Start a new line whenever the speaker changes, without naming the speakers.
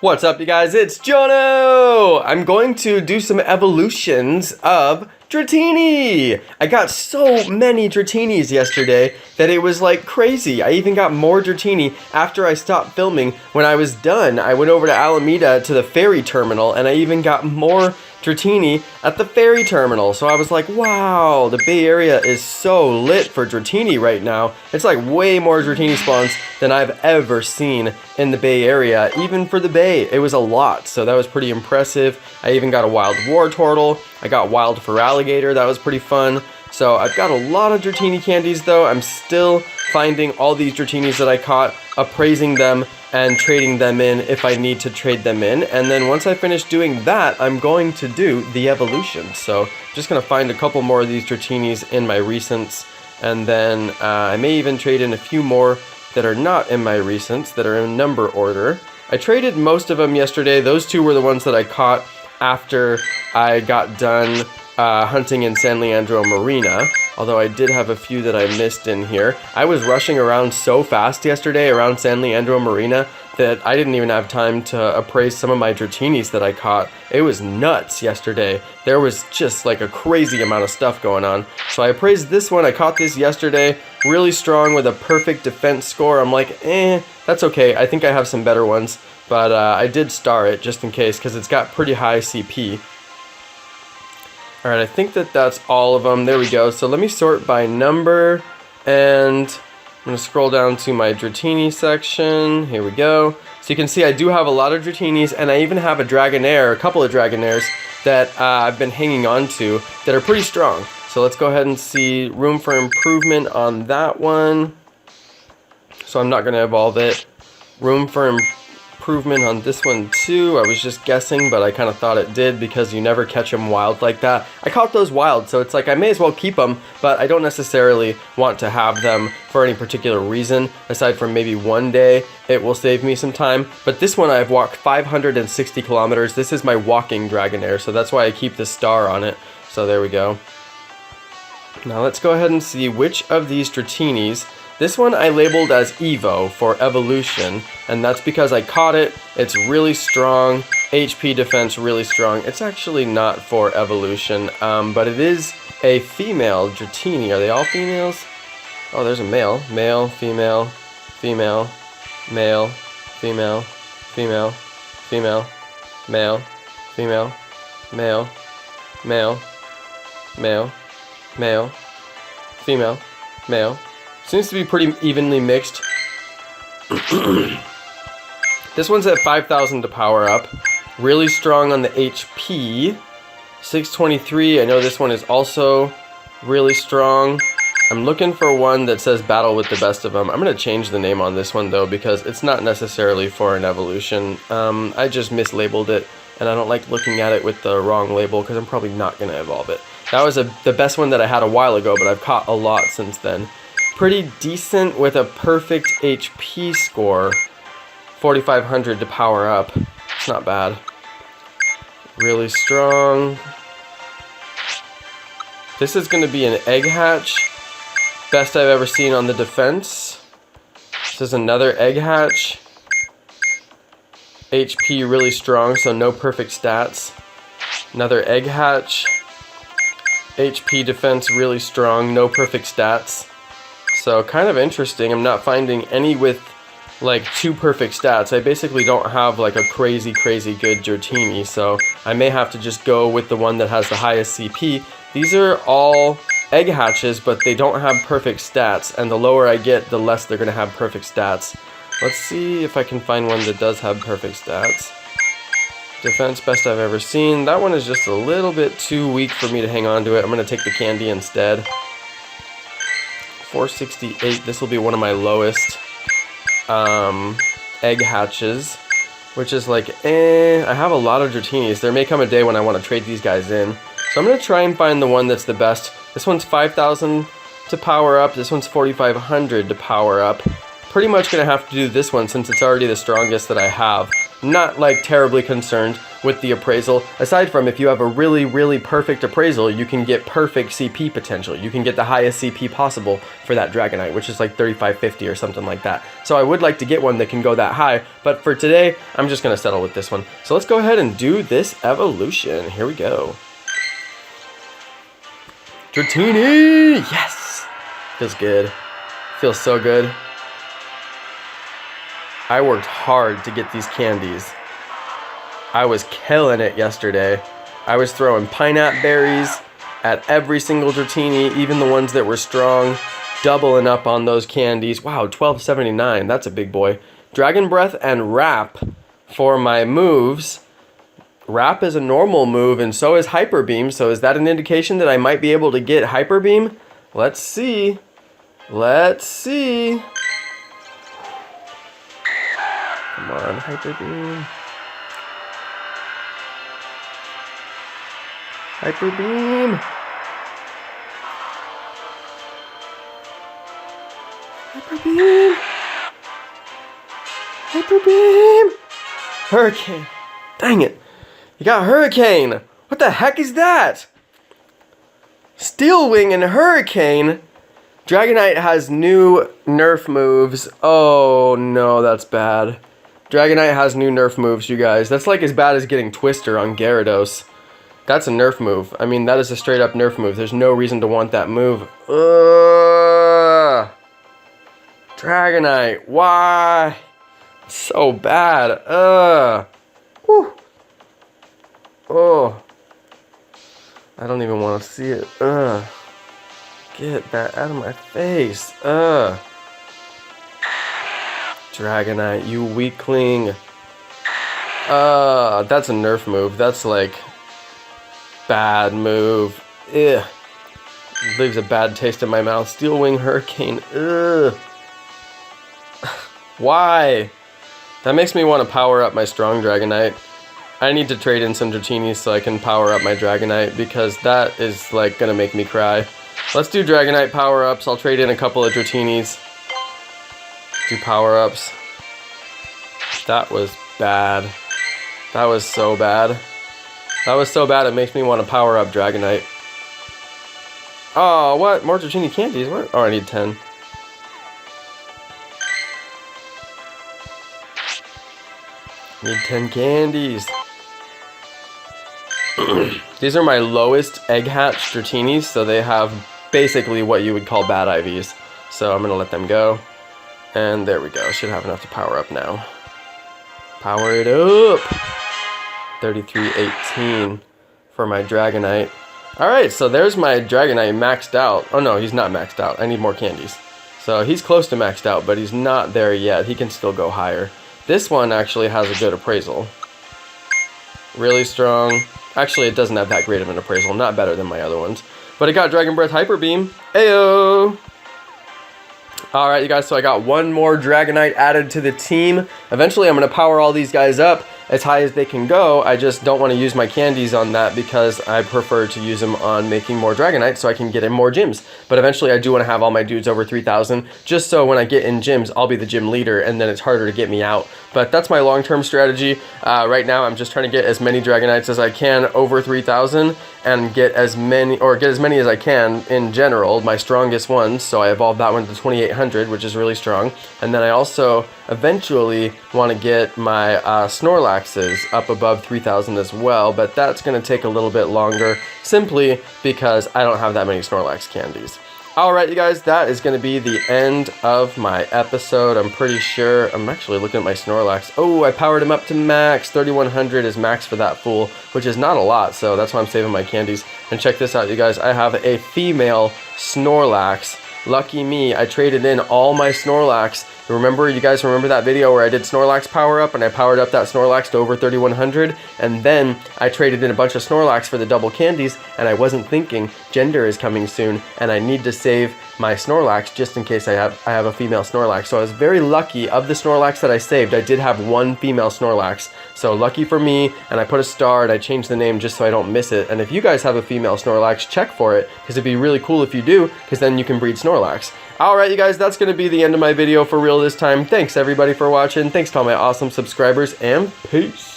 What's up, you guys? It's Jonno! I'm going to do some evolutions of Dratini! I got so many Dratinis yesterday that it was like crazy. I even got more Dratini after I stopped filming. When I was done, I went over to Alameda to the ferry terminal and I even got more Dratini at the ferry terminal. So I was like, wow, the Bay Area is so lit for Dratini right now. It's like way more Dratini spawns than I've ever seen in the Bay Area. Even for the Bay, it was a lot. So that was pretty impressive. I even got a wild war turtle. I got wild feraligator. That was pretty fun. So I've got a lot of Dratini candies though. I'm still finding all these Dratinis that I caught, appraising them, and trading them in if I need to trade them in. And then once I finish doing that, I'm going to do the evolution. So I'm just going to find a couple more of these Dratinis in my recents. And then I may even trade in a few more that are not in my recents, that are in number order. I traded most of them yesterday. Those two were the ones that I caught after I got done hunting in San Leandro Marina, although I did have a few that I missed in here. I was rushing around so fast yesterday around San Leandro Marina that I didn't even have time to appraise some of my Dratinis that I caught. It was nuts yesterday. There was just like a crazy amount of stuff going on. So I appraised this one. I caught this yesterday, really strong with a perfect defense score. I'm like, that's okay. I think I have some better ones, but I did star it just in case because it's got pretty high CP. Alright, I think that's all of them. There we go. So let me sort by number, and I'm going to scroll down to my Dratini section. Here we go. So you can see I do have a lot of Dratinis, and I even have a Dragonair, a couple of Dragonairs that I've been hanging on to that are pretty strong. So let's go ahead and see room for improvement on that one. So I'm not going to evolve it. Room for improvement on this one too. I was just guessing, but I kind of thought it did because you never catch them wild like that. I caught those wild, so it's like I may as well keep them, but I don't necessarily want to have them for any particular reason, aside from maybe one day it will save me some time. But this one I've walked 560 kilometers. This is my walking Dragonair, so that's why I keep the star on it. So there we go. Now let's go ahead and see which of these Dratinis. This one I labeled as Evo for evolution, and that's because I caught it. It's really strong, HP defense really strong. It's actually not for evolution, but it is a female Dratini. Are they all females? Oh, there's a male. Male, female, female, male, female, female, female, male, female, male, male, male, male, female, male. Seems to be pretty evenly mixed. This one's at 5,000 to power up. Really strong on the HP. 623. I know this one is also really strong. I'm looking for one that says battle with the best of them. I'm going to change the name on this one though because it's not necessarily for an evolution. I just mislabeled it and I don't like looking at it with the wrong label because I'm probably not going to evolve it. That was the best one that I had a while ago, but I've caught a lot since then. Pretty decent with a perfect HP score. 4,500 to power up. It's not bad. Really strong. This is going to be an egg hatch. Best I've ever seen on the defense. This is another egg hatch. HP really strong, so no perfect stats. Another egg hatch. HP defense really strong, no perfect stats. So kind of interesting. I'm not finding any with like 2 perfect stats. I basically don't have like a crazy good Dratini, so I may have to just go with the one that has the highest CP. These are all egg hatches, but they don't have perfect stats, and the lower I get, the less they're going to have perfect stats. Let's see if I can find one that does have perfect stats. Defense, best I've ever seen. That one is just a little bit too weak for me to hang on to it. I'm going to take the candy instead. 468. This will be one of my lowest egg hatches, which is like, I have a lot of Dratinis. There may come a day when I want to trade these guys in. So I'm going to try and find the one that's the best. This one's 5,000 to power up. This one's 4,500 to power up. Pretty much going to have to do this one since it's already the strongest that I have. not like terribly concerned with the appraisal. Aside from if you have a really, really perfect appraisal, you can get perfect CP potential. You can get the highest CP possible for that Dragonite, which is like 3550 or something like that. So I would like to get one that can go that high, but for today, I'm just gonna settle with this one. So let's go ahead and do this evolution. Here we go. Dratini! Yes! Feels good. Feels so good. I worked hard to get these candies. I was killing it yesterday. I was throwing pineapple berries at every single Dratini, even the ones that were strong, doubling up on those candies. Wow, $12.79, that's a big boy. Dragon Breath and Wrap for my moves. Wrap is a normal move, and so is Hyper Beam, so is that an indication that I might be able to get Hyper Beam? Let's see. Let's see. Come on, Hyper Beam. Hyper Beam. Hyper Beam. Hyper Beam. Hurricane. Dang it. You got Hurricane. What the heck is that? Steel Wing and Hurricane. Dragonite has new nerf moves. Oh no, that's bad. Dragonite has new nerf moves, you guys. That's like as bad as getting Twister on Gyarados. That's a nerf move. I mean, that is a straight up nerf move. There's no reason to want that move. Dragonite, why? So bad. Whew. Oh. I don't even want to see it. Get that out of my face. Dragonite, you weakling. That's a nerf move. That's like bad move. Ugh. Leaves a bad taste in my mouth. Steel Wing Hurricane. Ugh. Why? That makes me want to power up my strong Dragonite. I need to trade in some Dratinis so I can power up my Dragonite because that is like gonna make me cry. Let's do Dragonite power-ups. I'll trade in a couple of Dratinis. Do power-ups. That was bad. That was so bad. That was so bad it makes me want to power up Dragonite. Oh, what? More Dratini candies? What? Oh, I need 10. Need 10 candies. These are my lowest egg hatch Dratinis, so they have basically what you would call bad IVs. So I'm gonna let them go. And there we go. Should have enough to power up now. Power it up. 3318 for my Dragonite. Alright, so there's my Dragonite maxed out. Oh no, he's not maxed out. I need more candies. So he's close to maxed out, but he's not there yet. He can still go higher. This one actually has a good appraisal. Really strong. Actually, it doesn't have that great of an appraisal. Not better than my other ones. But it got Dragon Breath Hyper Beam. Ayo! Alright, you guys, so I got one more Dragonite added to the team. Eventually, I'm going to power all these guys up as high as they can go. I just don't want to use my candies on that because I prefer to use them on making more Dragonite so I can get in more gyms. But eventually, I do want to have all my dudes over 3,000 just so when I get in gyms, I'll be the gym leader and then it's harder to get me out. But that's my long-term strategy. Right now, I'm just trying to get as many Dragonites as I can over 3,000 and get as many as I can in general, my strongest ones. So I evolved that one to 2,800, which is really strong. And then I also eventually want to get my Snorlaxes up above 3,000 as well, but that's going to take a little bit longer simply because I don't have that many Snorlax candies. Alright, you guys, that is going to be the end of my episode. I'm pretty sure. I'm actually looking at my Snorlax. Oh, I powered him up to max. 3,100 is max for that fool, which is not a lot, so that's why I'm saving my candies. And check this out, you guys. I have a female Snorlax. Lucky me, I traded in all my Snorlax. Remember, you guys remember that video where I did Snorlax power up and I powered up that Snorlax to over 3,100 and then I traded in a bunch of Snorlax for the double candies and I wasn't thinking gender is coming soon and I need to save my Snorlax just in case I have a female Snorlax. So I was very lucky. Of the Snorlax that I saved, I did have one female Snorlax. So lucky for me, and I put a star and I changed the name just so I don't miss it. And if you guys have a female Snorlax, check for it, because it'd be really cool if you do, because then you can breed Snorlax. Alright you guys, that's going to be the end of my video for real this time. Thanks everybody for watching. Thanks to all my awesome subscribers, and peace.